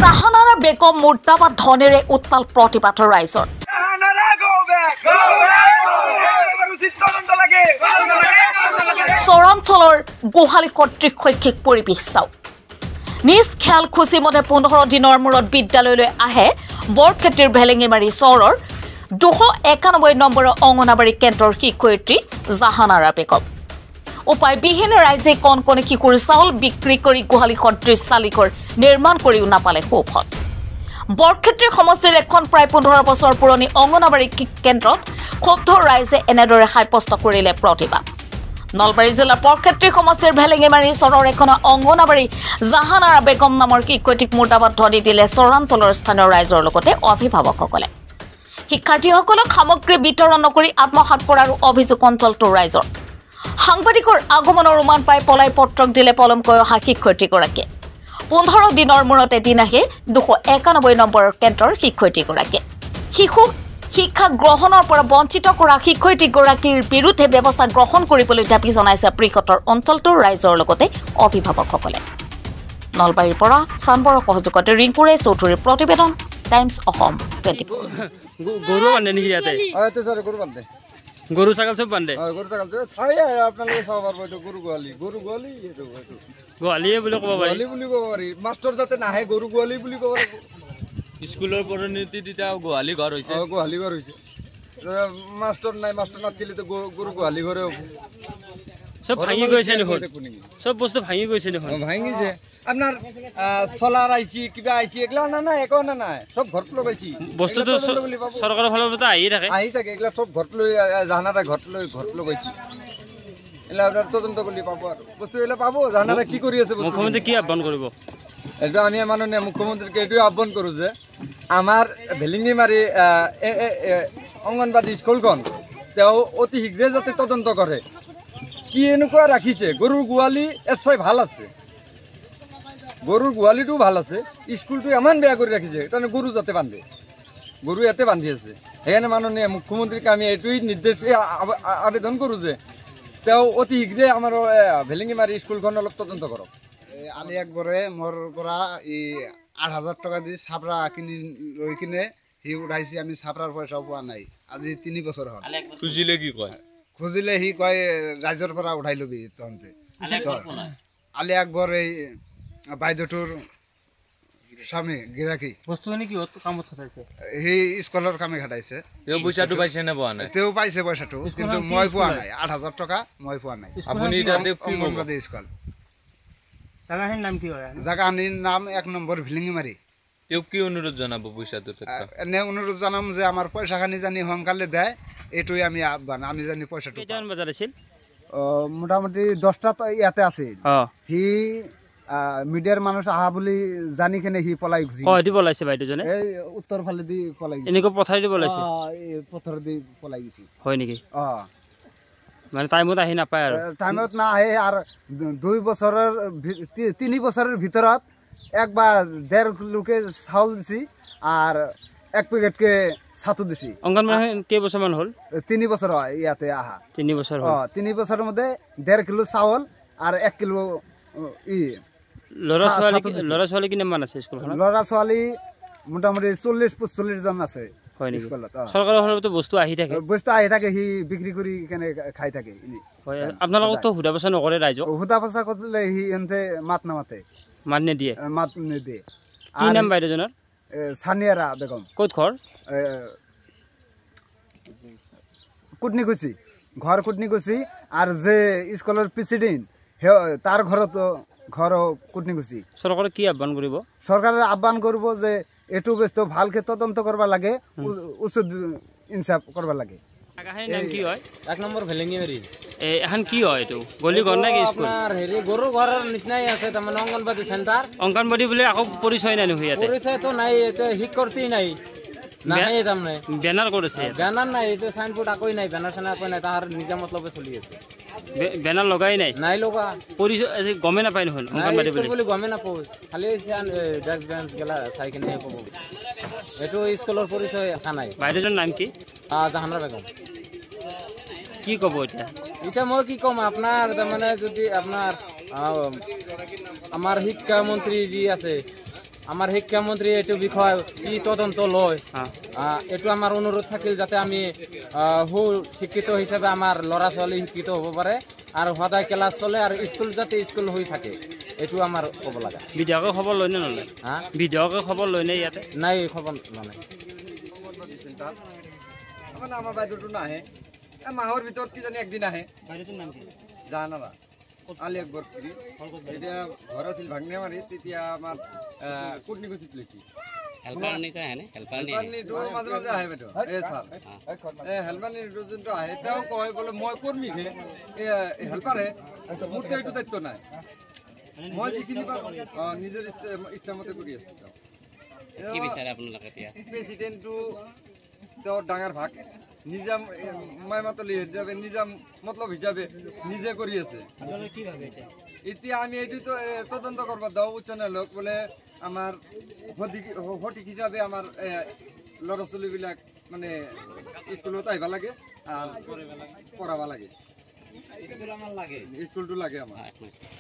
জাহানাৰা বেগম মুৰ্দাবাদ ধনেৰে উত্তাল প্ৰতিবাদৰ ৰাইজৰ চৰাঞ্চলৰ গোহালি কৰ্তৃক শৈক্ষিক পৰিৱেশ চাওক নিজ খেয়াল খুচি মতে 15 দিনৰ মূৰত বিদ্যালয়লৈ আহে বৰক্ষেত্ৰীৰ ভেলেঙিমাৰী চহৰৰ 291 নম্বৰৰ অংগনবাড়ী কেন্দ্ৰৰ শিক্ষয়িত্ৰী জাহানাৰা বেগম উপায়বিহীন ৰাইজে কণকণে শিশুৰ চাউল বিক্ৰী কৰি গোহালি সদৃশ চালিকৰ নিৰ্মাণ কৰিও নাপালে সুফল বৰক্ষেত্ৰী সমষ্টিৰ এখন প্ৰায় 15 বছৰ পুৰণি অংগনবাড়ী কেন্দ্ৰত ক্ষুব্ধ ৰাইজে এনেদৰে সাব্যস্ত কৰিলে প্ৰতিবাদ নলবাৰী জিলাৰ বৰক্ষেত্ৰী সমষ্টিৰ ভেলেঙিমাৰী চহৰৰ এখন অংগনবাড়ী জাহানাৰা বেগম নামৰ শিক্ষয়িত্ৰীক মুৰ্দাবাদ ধনি দিলে চৰাঞ্চলৰ স্থানীয় ৰাইজৰ লগতে অভিভাৱকসকলে শিক্ষাৰ্থীসকলক সামগ্ৰী বিতৰণ নকৰি আত্মসাৎ কৰাৰ অভিযোগ অঞ্চলটোৰ ৰাইজৰ সাংবাদিকৰ আগমনৰ উমান পাই পলাই পত্ৰক দিলে পলমকৈ অহা শিক্ষয়িত্ৰীগৰাকীয়ে 15 দিনৰ মূৰত এদিন আহে 291 নম্বৰৰ কেন্দ্ৰৰ শিক্ষয়িত্ৰীগৰাকীয়ে শিশুক শিক্ষা গ্ৰহণৰ পৰা বঞ্চিত কৰা শিক্ষয়িত্ৰীগৰাকীৰ বিৰুদ্ধে ব্যৱস্থা গ্ৰহণ কৰিবলৈ দাবী জনাইছে বৃহত্তৰ অঞ্চলটোৰ ৰাইজৰ লগতে অভিভাৱকসকলে নলবাৰীৰ পৰা চানবৰৰ সহযোগতে ৰিংকুৰে চৌধুৰীৰ প্ৰতিবেদন টাইমছ অসম 24 গৰু বান্ধে নেকি ইয়াতে গৰু বান্ধে গৰু ছাগল সব বান্ধে গৰু ছাগল চাই আপোনালোকে চাব পাৰিব এইটো গৰু গোৱালি এইটো গোৱালিয়ে বুলি ক'ব পাৰি গোৱালি বুলি ক'ব পাৰি মাষ্টৰ যাতে নাহে গৰু গোৱালি বুলি ক'ব লাগিব স্কুলৰ পৰিণতি তেতিয়া গোহালি ঘৰ হৈছে গোহালি ঘৰ হৈছে মাষ্টৰ নাই মাষ্টৰ নাথাকিলেতো গৰু গোহালি ঘৰে হ'ব সব ভাঙি গৈছে দেখোন সব বস্তু ভাঙি গৈছে দেখোন ভাঙিছে আপনার সোলার আইছি কিবা আইছি এগুলা না না একো না নাই সব ঘরত লগাইছি বস্তুটো সরকারের ফালৰ পৰা আহি থাকে এগুলা সব ঘরত লৈ জাহানারা ঘরত লগাইছি এলা আপনার তদন্ত করলে পাবো আর বস্তু এলা পাবো জাহানারা কি কৰি আছে মুখ্যমন্ত্ৰী কি আহ্বান কৰিব এটা আমি মাননীয় মুখ্যমন্ত্ৰীকে এটাই আহ্বান কৰো যে আমাৰ ভেলিঙিমাৰি অঙ্গনবাদী স্কুলখন তেও অতি শীঘ্ৰে যাতে তদন্ত কৰে কি এনেকুৱা ৰাখিছে গৰুৰ গোৱালি এছয় ভাল আছে গৰুৰ গোৱালিটো ভাল আছে স্কুলটো ইমান বেয়া কৰি ৰাখিছে তাৰমানে গৰু যাতে বান্ধে গৰু ইয়াতে বান্ধি আছে সেইকাৰণে মাননীয় মুখ্যমন্ত্ৰীক আমি এইটোৱেই নিৰ্দেশ আবেদন কৰোঁ যে তেওঁ অতি শীঘ্ৰে আমাৰ ভেলিঙিমাৰী স্কুলখন অলপ তদন্ত কৰক আলি আকবৰে মোৰ পৰা 8,000 টকা দি চাপৰা কিনি লৈ কিনে সি উঠাইছে আমি চাপৰাৰ পইচাও পোৱা নাই আজি 3 বছৰ হ'ল খুজিলে কি কয় খুজিলে সি কয় ৰাইজৰ পৰা উঠাই ল'বি তহঁতে আলি আকবৰ এই বাইদেউটোৰ স্বামী গিৰাকী বস্তুখিনি কি কামত খাটাইছে সি স্কুলৰ কামে খাটাইছে তেওঁ পইচাটো পাইছে নে পোৱা নাই তেওঁ পাইছে পইচাটো কিন্তু মই পোৱা নাই 8,000 টকা মই পোৱা নাই আপুনি তাতে কি অংগনবাদী স্কুল জাগাখিনিৰ নাম কি হয় জাগাখিনিৰ নাম 1 নম্বৰ ভিলিঙিমাৰী তেওঁ কি অনুৰোধ জনাব পইচাটো এনে অনুৰোধ জনাম যে আমাৰ পইচাখিনি জানি সোনকালে দেয় এইটোৱে আমি আহ্বান আমি জানি পইচাটো কেইটামান বজাত আছিল মোটামুটি 10টাত ইয়াতে আছিল সি মিডিয়াৰ মানুহ আহা বুলি জানি কেনে সি পলাই গুচি দি পলাইছে বাইদেউজনে এই উত্তৰ ফালে দি পলাই গৈছে এনেকৈ পথাৰ দি পলাইছে এই পথাৰ দি পলাই গৈছে হয় নেকি মানে টাইমত আহি নাপায় আৰু টাইমত না আহে আৰু 2 বছৰৰ 3 বছৰৰ ভিতৰত একবাৰ 1.5 লোকে চাউল দিছি আৰ 1 প্যাকেটকে ছাতু দিছি অঙ্গনবাড়ি কে বছৰমান হ'ল 3 বছৰ ইয়াতে আহা 3 বছৰ হ'ল 3 বছৰৰ মধ্যে 1.5 কিলো চাউল আৰ 1 কিলো ল'ৰা ছোৱালী কিমান মান আছে স্কুলখনত ল'ৰা ছোৱালী মোটামুটি 40-45 জন আছে হয় নেকি সৰকাৰৰ ফালতো বস্তু আহি থাকে সি বিক্ৰী কৰি কেনে খাই থাকে হয় আপোনালোকক তো হুদা পইচা নকৰে ৰাইজক হুদা পইচা কৰিলে সি এনতে মাত নামাতে মাত নিদিয়ে কি নাম বাইদেউজনৰ সানিয়াৰা বেগম ক'ত ঘৰ কুটনিকুচি ঘৰ কুটনিকুচি আৰ যে স্কুলৰ প্ৰেসিডেন্ট তাৰ ঘৰ কুটনিকুচি সৰকাৰ কি আহ্বান কৰিব সৰকাৰেৰ আহ্বান কৰব যে এটু বস্তু ভালকে তদন্ত কৰবা লাগে উচিত ইনসাফ কৰবা লাগে জাগাখিনিৰ নাম কি হয় 1 নম্বৰ ভেলেঙিমাৰী এখন কি হয় এইটো গলি ঘৰ নে কি স্কুল আপোনাৰ হেৰি গৰু ঘৰৰ নিচিনাই আছে তাৰমানে অংগনবাদী চেণ্টাৰ অংগনবাদী বুলি আকৌ পৰিচয় নাই নহয় ইয়াতে পৰিচয়টো নাই এতে শিক্ষাৰ্থী নাই নাই তাৰমানে বেনাৰ কৰিছে বেনাৰ নাই এইটো সাইনবোৰ্ড আকই নাই বেনাৰ সানা আকই নাই তাৰ নিজা মতলবে চলি আছে বেনাৰ লগাই নাই লগা পৰিচয় গমে নাপায় নহয় অংগনবাদী বুলি গমে নাপায় খালি ডেস্ক বেঞ্চ গেলা চাই কিনে পাব এইটো স্কুলৰ পৰিচয় আকা নাই বাইদেউৰ নাম কি জাহানাৰা বেগম কি ক'ব এটা মই কি কম আপনাৰ মানে যদি আপনাৰ আমাৰ শিক্ষামন্ত্ৰী যি আছে আমাৰ শিক্ষামন্ত্ৰী এইটো বিষয় কি তদন্ত লয় এইটো আমাৰ অনুৰোধ থাকিল যাতে আমি শিক্ষিত হিচাপে আমাৰ ল'ৰা ছোৱালী শিক্ষিত হ'ব পাৰে আৰু সদায় ক্লাছ চলে আৰু স্কুল যাতে স্কুল হৈ থাকে এইটো আমাৰ ক'ব লাগে বিধায়কে খবৰ লয়নে নলয় বিধায়কে খবৰ লয়নে ইয়াতে নাই খবৰ লোৱা নাই আমাৰ বাইদেউটো নাহে মাহৰ ভিতৰত কিজানি একদিন আহে জানা না আলি আকবৰ যেতিয়া ঘৰ আছিল ভাঙনে মাৰি তেতিয়া আমাৰ কুটনিকুচিত লৈছি হেল্পাৰনীটো মাজে মাজে আহে বাইদেউ এই ছাৰ হেল্পাৰনীটো যোনটো আহে তেওঁ কয় বোলে মই কৰ্মীহে হেল্পাৰে মোৰতো এইটো দায়িত্ব নাই মই যিখিনি নিজৰ ইচ্ছামতে কৰি আছো প্ৰেচিডেণ্টটো তেওঁৰ ডাঙৰ ভাগ নিজাম মাইমাতলি হিচাপে নিজাম মতলব হিচাপে নিজে কৰি আছে এতিয়া আমি এইটো তদন্ত কৰিব দাও উচ্চ ন্যায়ালয়ক বোলে আমাৰ সঠিক হিচাপে আমাৰ ল'ৰা ছোৱালীবিলাক মানে স্কুলত আহিব লাগে আৰু পঢ়াব লাগে স্কুলটো লাগে আমাৰ